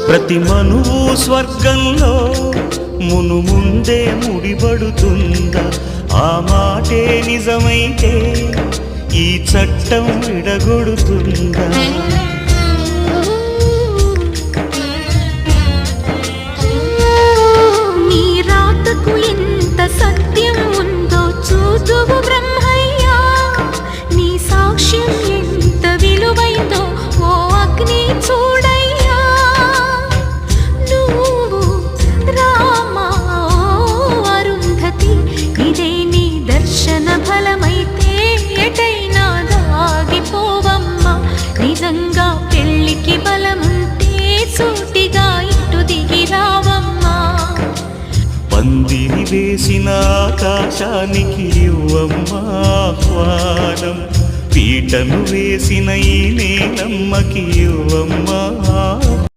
ప్రతి మనువు స్వర్గంలో ముందే ముడిపడుతుందా? ఆ మాటే నిజమైతే ఈ చట్టం విడగొడుతుందా? నీ రాతకు ఎంత సత్యం ఉందో చూదువు బ్రహ్మయ్యా, నీ సాక్ష్యం ఎంత విలువైందో ఓ అగ్ని చూడయ్యా. నువ్వు రామా అరుంధతి, ఇదే నీ దర్శన ఫలమైతే ఎటైనా దాగిపోవమ్మా. నిజంగా పెళ్ళికి బలముంటే సూటిగా ఇటు దిగి రావమ్మా. పందిరి వేసిన ఆకాశానికి ఇవ్వమ్మా ఆహ్వానం, పీటను వేసిన ఈ నేలమ్మకి ఇవ్వమ్మా